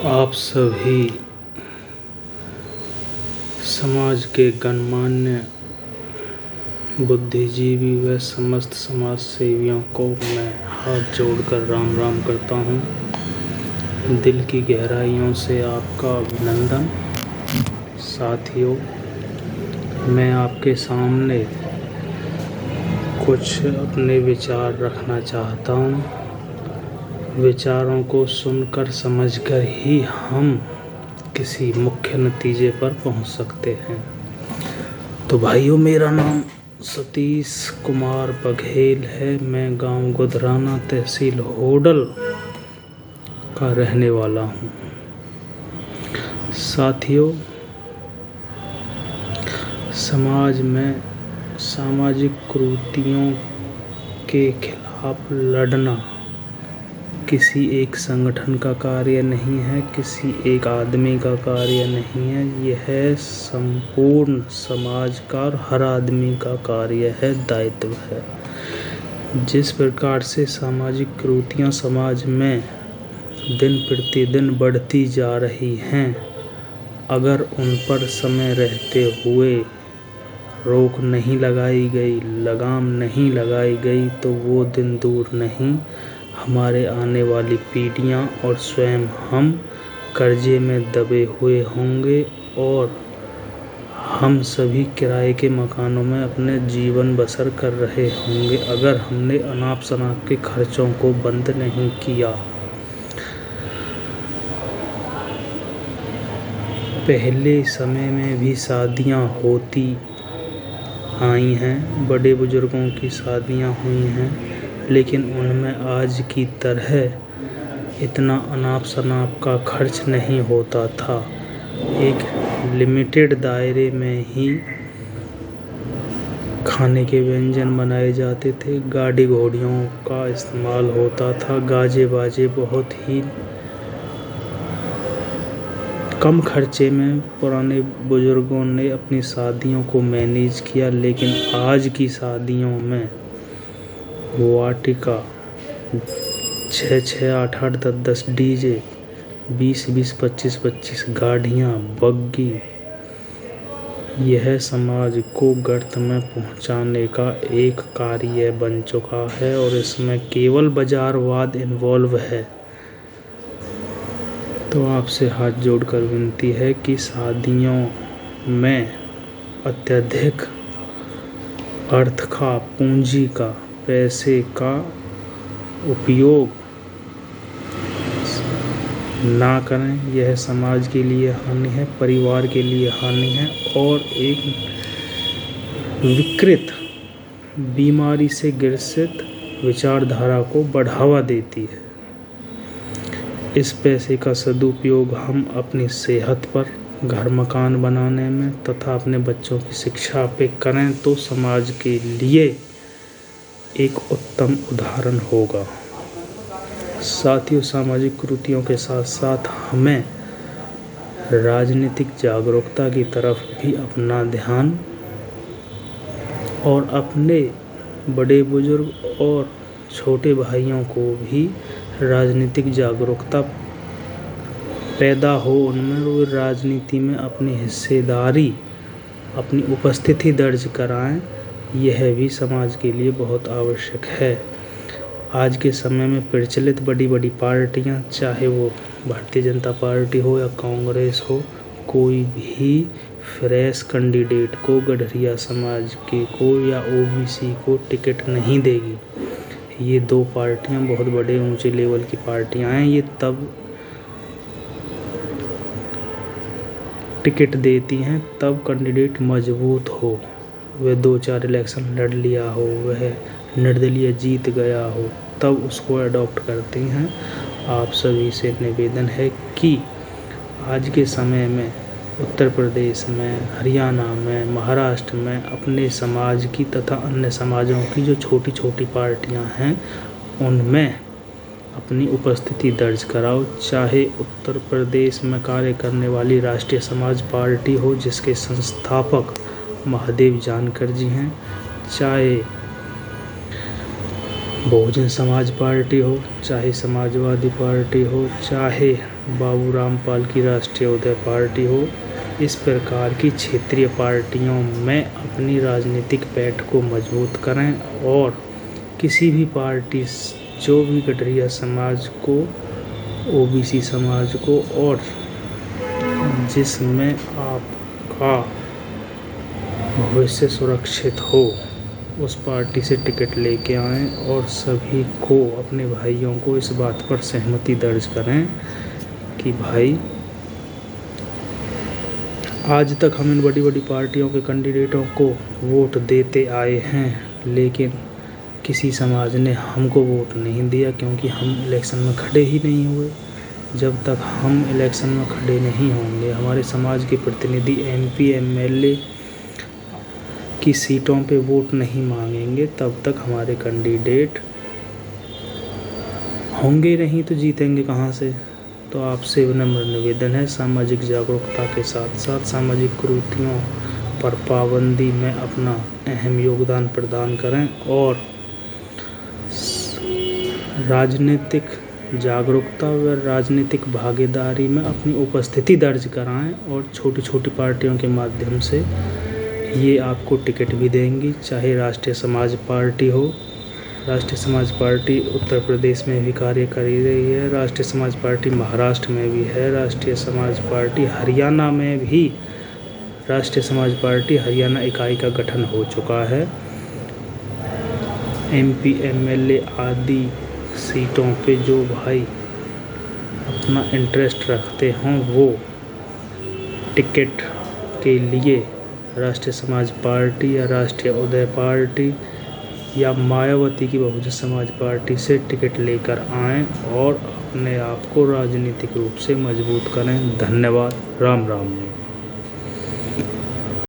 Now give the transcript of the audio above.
आप सभी समाज के गणमान्य बुद्धिजीवी व समस्त समाज सेवियों को मैं हाथ जोड़कर राम राम करता हूँ। दिल की गहराइयों से आपका अभिनंदन। साथियों, मैं आपके सामने कुछ अपने विचार रखना चाहता हूँ। विचारों को सुनकर समझकर ही हम किसी मुख्य नतीजे पर पहुंच सकते हैं। तो भाइयों, मेरा नाम सतीश कुमार बघेल है। मैं गांव गुदराना, तहसील होडल का रहने वाला हूं। साथियों, समाज में सामाजिक कुरीतियों के खिलाफ लड़ना किसी एक संगठन का कार्य नहीं है, किसी एक आदमी का कार्य नहीं है। यह संपूर्ण समाज का और हर आदमी का कार्य है, दायित्व है। जिस प्रकार से सामाजिक कुरीतियां समाज में दिन प्रतिदिन बढ़ती जा रही हैं, अगर उन पर समय रहते हुए रोक नहीं लगाई गई, लगाम नहीं लगाई गई, तो वो दिन दूर नहीं, हमारे आने वाली पीढ़ियां और स्वयं हम कर्जे में दबे हुए होंगे और हम सभी किराए के मकानों में अपने जीवन बसर कर रहे होंगे, अगर हमने अनाप शनाप के खर्चों को बंद नहीं किया। पहले समय में भी शादियां होती आई हैं, बड़े बुजुर्गों की शादियां हुई हैं, लेकिन उनमें आज की तरह इतना अनाप शनाप का खर्च नहीं होता था। एक लिमिटेड दायरे में ही खाने के व्यंजन बनाए जाते थे, गाड़ी घोड़ियों का इस्तेमाल होता था, गाजे बाजे बहुत ही कम खर्चे में पुराने बुजुर्गों ने अपनी शादियों को मैनेज किया। लेकिन आज की शादियों में वाटिका, 6-6, 8-8, 10-10 डीजे, 20-20, 25-25 गाड़ियाँ, बग्गी, यह समाज को गर्त में पहुंचाने का एक कार्य बन चुका है और इसमें केवल बाजारवाद इन्वॉल्व है। तो आपसे हाथ जोड़कर विनती है कि शादियों में अत्यधिक अर्थ का, पूंजी का, पैसे का उपयोग ना करें। यह समाज के लिए हानि है, परिवार के लिए हानि है और एक विकृत बीमारी से ग्रसित विचारधारा को बढ़ावा देती है। इस पैसे का सदुपयोग हम अपनी सेहत पर, घर मकान बनाने में तथा अपने बच्चों की शिक्षा पे करें तो समाज के लिए एक उत्तम उदाहरण होगा। साथियों, सामाजिक कुरीतियों के साथ साथ हमें राजनीतिक जागरूकता की तरफ भी अपना ध्यान और अपने बड़े बुजुर्ग और छोटे भाइयों को भी राजनीतिक जागरूकता पैदा हो उनमें, वो राजनीति में अपनी हिस्सेदारी, अपनी उपस्थिति दर्ज कराएं। यह भी समाज के लिए बहुत आवश्यक है। आज के समय में प्रचलित बड़ी बड़ी पार्टियां, चाहे वो भारतीय जनता पार्टी हो या कांग्रेस हो, कोई भी फ्रेश कैंडिडेट को, गडरिया समाज के को या ओबीसी को टिकट नहीं देगी। ये दो पार्टियां बहुत बड़े ऊंचे लेवल की पार्टियां हैं। ये तब टिकट देती हैं तब कैंडिडेट मजबूत हो, वह 2-4 इलेक्शन लड़ लिया हो, वह निर्दलीय जीत गया हो, तब उसको अडॉप्ट करती हैं। आप सभी से निवेदन है कि आज के समय में उत्तर प्रदेश में, हरियाणा में, महाराष्ट्र में अपने समाज की तथा अन्य समाजों की जो छोटी छोटी पार्टियां हैं, उनमें अपनी उपस्थिति दर्ज कराओ। चाहे उत्तर प्रदेश में कार्य करने वाली राष्ट्रीय समाज पार्टी हो, जिसके संस्थापक महादेव जानकर जी हैं, चाहे बहुजन समाज पार्टी हो, चाहे समाजवादी पार्टी हो, चाहे बाबू रामपाल की राष्ट्रीय पार्टी हो, इस प्रकार की क्षेत्रीय पार्टियों में अपनी राजनीतिक पैठ को मजबूत करें और किसी भी पार्टी जो भी गठरिया समाज को, ओबीसी समाज को और जिसमें आपका भविष्य सुरक्षित हो, उस पार्टी से टिकट लेके आएं और सभी को, अपने भाइयों को इस बात पर सहमति दर्ज करें कि भाई आज तक हम इन बड़ी बड़ी पार्टियों के कैंडिडेटों को वोट देते आए हैं, लेकिन किसी समाज ने हमको वोट नहीं दिया क्योंकि हम इलेक्शन में खड़े ही नहीं हुए। जब तक हम इलेक्शन में खड़े नहीं होंगे, हमारे समाज के प्रतिनिधि एमपी एमएलए की सीटों पे वोट नहीं मांगेंगे, तब तक हमारे कैंडिडेट होंगे नहीं तो जीतेंगे कहाँ से। तो आपसे विनम्र निवेदन है, सामाजिक जागरूकता के साथ साथ सामाजिक कुरीतियों पर पाबंदी में अपना अहम योगदान प्रदान करें और राजनीतिक जागरूकता व राजनीतिक भागीदारी में अपनी उपस्थिति दर्ज कराएं और छोटी छोटी पार्टियों के माध्यम से ये आपको टिकट भी देंगी। चाहे राष्ट्रीय समाज पार्टी हो, राष्ट्रीय समाज पार्टी उत्तर प्रदेश में भी कार्य कर रही है, राष्ट्रीय समाज पार्टी महाराष्ट्र में भी है, राष्ट्रीय समाज पार्टी हरियाणा में भी, राष्ट्रीय समाज पार्टी हरियाणा इकाई का गठन हो चुका है। एमपी एमएलए आदि सीटों पे जो भाई अपना इंटरेस्ट रखते हों, वो टिकट के लिए राष्ट्रीय समाज पार्टी या राष्ट्रीय पार्टी या मायावती की बहुजन समाज पार्टी से टिकट लेकर आएं और अपने आप को राजनीतिक रूप से मजबूत करें। धन्यवाद। राम राम।